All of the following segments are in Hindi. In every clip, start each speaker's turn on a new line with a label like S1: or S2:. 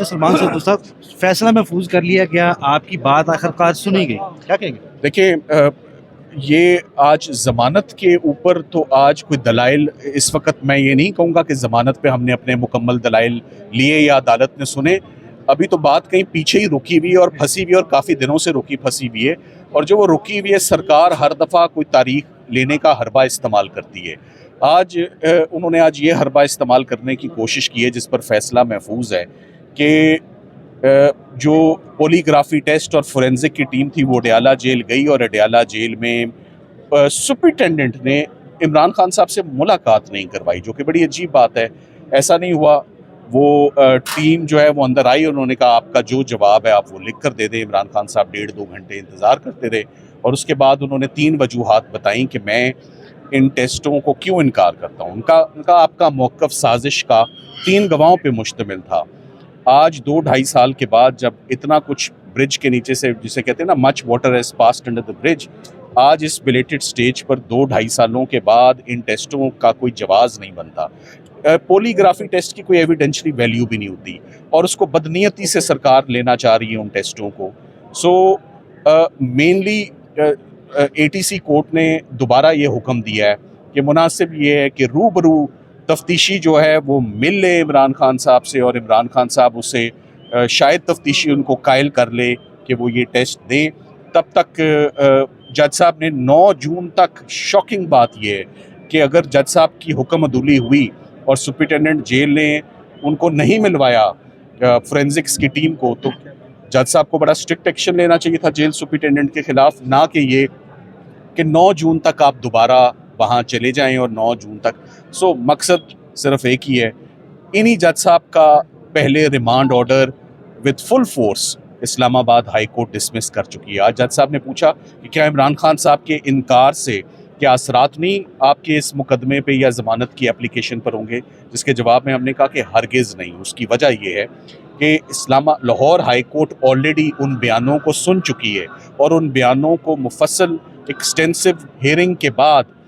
S1: मिनिस्टर सलमान सद्दू साहब, फैसला महफूज कर लिया गया, आपकी बात आखिरकार सुनी गई, क्या कहेंगे?
S2: देखिए, ये आज ज़मानत के ऊपर तो आज कोई दलाइल, इस वक्त मैं ये नहीं कहूँगा कि ज़मानत पे हमने अपने मुकम्मल दलाइल लिए या अदालत ने सुने। अभी तो बात कहीं पीछे ही रुकी हुई है और फंसी हुई है और काफ़ी दिनों से रुकी फंसी हुई है। और जो वो रुकी हुई है, सरकार हर दफ़ा कोई तारीख लेने का हरबा इस्तेमाल करती है। आज उन्होंने आज ये हरबा इस्तेमाल करने की कोशिश की है जिस पर फैसला महफूज है कि जो पोलीग्राफी टेस्ट और फोरेंसिक की टीम थी वो अडयाला जेल गई और अडयाला जेल में सुपरिटेंडेंट ने इमरान खान साहब से मुलाकात नहीं करवाई, जो कि बड़ी अजीब बात है। ऐसा नहीं हुआ। वो टीम जो है वो अंदर आई, उन्होंने कहा आपका जो जवाब है आप वो लिख कर दे दें। इमरान खान साहब 1.5-2 घंटे इंतज़ार करते रहे और उसके बाद उन्होंने 3 वजूहात बताई कि मैं इन टेस्टों को क्यों इनकार करता हूँ। उनका आपका मौक़िफ़ साजिश का 3 गवाहों पे मुश्तमिल था। आज 2-2.5 साल के बाद जब इतना कुछ ब्रिज के नीचे से, जिसे कहते हैं ना, much water has passed under the bridge, आज इस बिलेटेड स्टेज पर 2-2.5 सालों के बाद इन टेस्टों का कोई जवाब नहीं बनता। पॉलीग्राफी टेस्ट की कोई एविडेंशियली वैल्यू भी नहीं होती और उसको बदनीयती से सरकार लेना चाह रही है उन टेस्टों को। सो मेनली ATC कोर्ट ने दोबारा ये हुक्म दिया है कि मुनासिब ये है कि रूबरू तफ्तीशी जो है वो मिल ले इमरान खान साहब से और इमरान खान साहब उसे शायद तफ्तीशी उनको कायल कर ले कि वो ये टेस्ट दें। तब तक जज साहब ने 9 जून तक, शॉकिंग बात ये है कि अगर जज साहब की हुक्म अदूली हुई और सुपरिटेंडेंट जेल ने उनको नहीं मिलवाया फोरेंसिक्स की टीम को, तो जज साहब को बड़ा स्ट्रिक्ट एक्शन लेना चाहिए था जेल सुपरिटेंडेंट के खिलाफ, ना कि ये कि 9 जून तक आप दोबारा वहाँ चले जाएं और 9 जून तक। सो मकसद सिर्फ एक ही है। इन्हीं जज साहब का पहले remand order with full force Islamabad high court dismiss कर चुकी है। आज जज साहब ने पूछा कि क्या इमरान खान साहब के इनकार से क्या असरात नहीं आपके इस मुकदमे पे या ज़मानत की एप्लीकेशन पर होंगे, जिसके जवाब में हमने कहा कि हरगिज़ नहीं। उसकी वजह ये है कि लाहौर हाई कोर्ट ऑलरेडी उन बयानों को सुन चुकी है और उन बयानों को मुफस्सल एक्सटेंसिव हियरिंग के बाद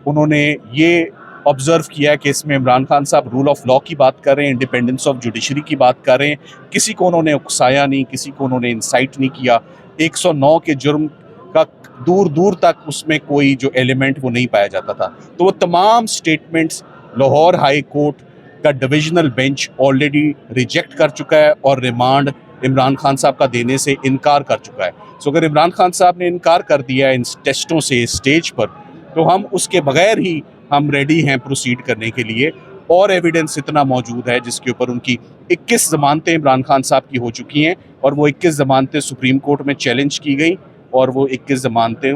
S2: उन्होंने ये ऑब्ज़र्व किया है कि इसमें इमरान खान साहब रूल ऑफ लॉ की बात कर रहे हैं, इंडिपेंडेंस ऑफ जुडिशरी की बात कर रहे हैं। किसी को उन्होंने उकसाया नहीं, किसी को उन्होंने इंसाइट नहीं किया। 109 के जुर्म का दूर दूर तक उसमें कोई जो एलिमेंट वो नहीं पाया जाता था। तो वो तमाम स्टेटमेंट्स लाहौर हाई कोर्ट का डिविजनल बेंच ऑलरेडी रिजेक्ट कर चुका है और रिमांड इमरान खान साहब का देने से इनकार कर चुका है। सो अगर इमरान खान साहब ने इनकार कर दिया इन टेस्टों से स्टेज पर, तो हम उसके बगैर ही हम रेडी हैं प्रोसीड करने के लिए। और एविडेंस इतना मौजूद है जिसके ऊपर उनकी 21 ज़मानतें इमरान खान साहब की हो चुकी हैं और वो 21 ज़मानतें सुप्रीम कोर्ट में चैलेंज की गई और वो 21 ज़मानतें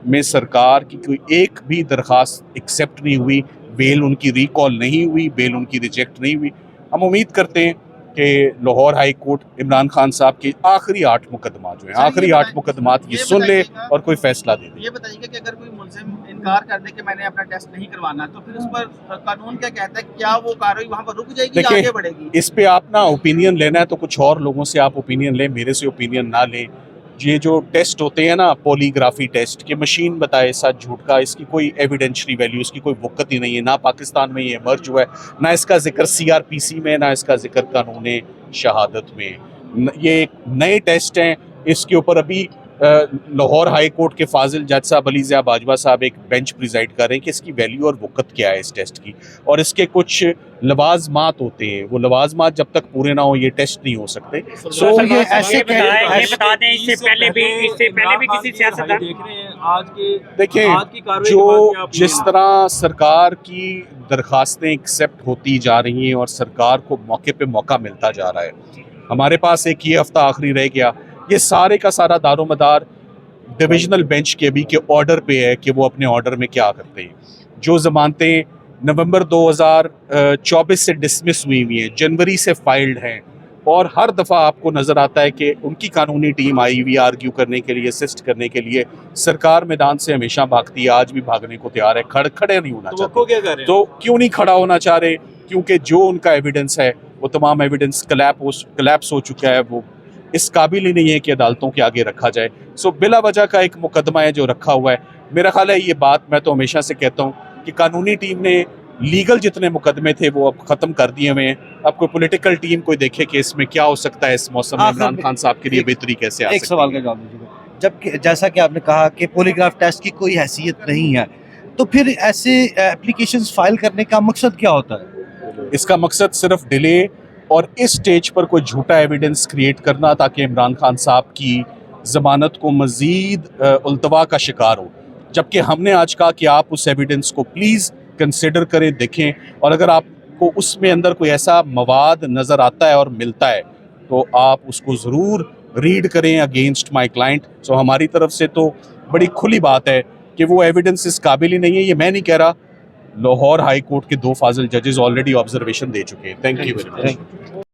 S2: में सरकार की कोई एक भी दरख्वास्त एक्सेप्ट नहीं हुई, बेल उनकी रिकॉल नहीं हुई, बेल उनकी रिजेक्ट नहीं हुई। हम उम्मीद करते हैं कि लाहौर हाई कोर्ट इमरान खान साहब के आखिरी 8 मुकदमा जो हैं, आखिरी 8 मुकदमात ये सुन ले और कोई फैसला दे दे।
S3: ये बताइएगा कि अगर कोई मुल्ज़िम इनकार कर दे कि मैंने अपना टेस्ट नहीं करवाना, तो फिर उस पर कानून क्या कहता है? क्या वो कार्रवाई वहाँ पर रुक जाएगी या आगे बढ़ेगी?
S2: इस पे आप ना ओपिनियन लेना है तो कुछ और लोगों से आप ओपिनियन लें, मेरे से ओपिनियन ना लें। ये जो टेस्ट होते हैं ना, पॉलीग्राफी टेस्ट, कि मशीन बताए सच झूठ का, इसकी कोई एविडेंशरी वैल्यू, इसकी कोई वक़्त ही नहीं है। ना पाकिस्तान में ये इमर्ज हुआ है, ना इसका जिक्र CRPC में, ना इसका जिक्र कानून शहादत में। ये एक नए टेस्ट हैं। इसके ऊपर अभी लाहौर हाई कोर्ट के फाजिल जज साहब अली ज़िया बाजवा साहब एक बेंच प्रिजाइड कर रहे हैं कि इसकी वैल्यू और वक़्त क्या है इस टेस्ट की, और इसके कुछ लवाजमात होते हैं। वो लवाजमात जब तक पूरे ना हो ये टेस्ट नहीं हो सकते।
S1: सो ये ऐसे
S4: बता दें, इससे पहले भी किसी सियासतदान
S5: देख रहे हैं आज के,
S2: देखें जो जिस तरह सरकार की दरखास्तें एक्सेप्ट होती जा रही हैं और सरकार को मौके पे मौका मिलता जा रहा है। हमारे पास एक ये हफ्ता आखिरी रह गया, ये सारे का सारा दारोमदार डिविजनल बेंच के अभी के ऑर्डर पे है कि वो अपने ऑर्डर में क्या करते हैं। जो ज़मानतें नवंबर 2024 से डिसमिस हुई हैं, जनवरी से फाइल्ड हैं, और हर दफ़ा आपको नज़र आता है कि उनकी कानूनी टीम आई हुई आर्ग्यू करने के लिए, असिस्ट करने के लिए। सरकार मैदान से हमेशा भागती है, आज भी भागने को तैयार है, खड़े नहीं होना चाहते। तो क्यों नहीं खड़ा होना चाह रहे? क्योंकि जो उनका एविडेंस है वो तमाम एविडेंस कलैप्स हो चुका है, वो इस काबिल ही नहीं है कि अदालतों के आगे रखा जाए। सो बिला वजह का एक मुकदमा है जो रखा हुआ है। मेरा ख्याल है ये बात मैं तो हमेशा से कहता हूँ कि कानूनी टीम ने लीगल जितने मुकदमे थे वो अब खत्म कर दिए हुए हैं। अब कोई पॉलिटिकल टीम कोई देखे कि इसमें क्या हो सकता है, इस मौसम में
S1: आखिर
S2: इमरान
S1: में
S2: खान साहब के लिए
S1: एक-
S2: बेहतरी कैसे आ
S1: एक
S2: सकती
S1: सवाल
S2: है।
S1: का जवाब दीजिएगा। जब जैसा कि आपने कहा कि पॉलीग्राफ टेस्ट की कोई हैसियत नहीं है, तो फिर ऐसे एप्लीकेशंस फाइल करने का मकसद क्या होता है?
S2: इसका मकसद सिर्फ डिले और इस स्टेज पर कोई झूठा एविडेंस क्रिएट करना ताकि इमरान खान साहब की ज़मानत को मज़ीद उल्तवा का शिकार हो। जबकि हमने आज कहा कि आप उस एविडेंस को प्लीज़ कंसिडर करें, देखें, और अगर आपको उसमें अंदर कोई ऐसा मवाद नज़र आता है और मिलता है तो आप उसको ज़रूर रीड करें अगेंस्ट माय क्लाइंट। सो हमारी तरफ से तो बड़ी खुली बात है कि वो एविडेंस इस काबिल ही नहीं है। ये मैं नहीं कह रहा, लाहौर हाई कोर्ट के 2 फाजिल जजेस ऑलरेडी ऑब्जर्वेशन दे चुके हैं। Thank you very much.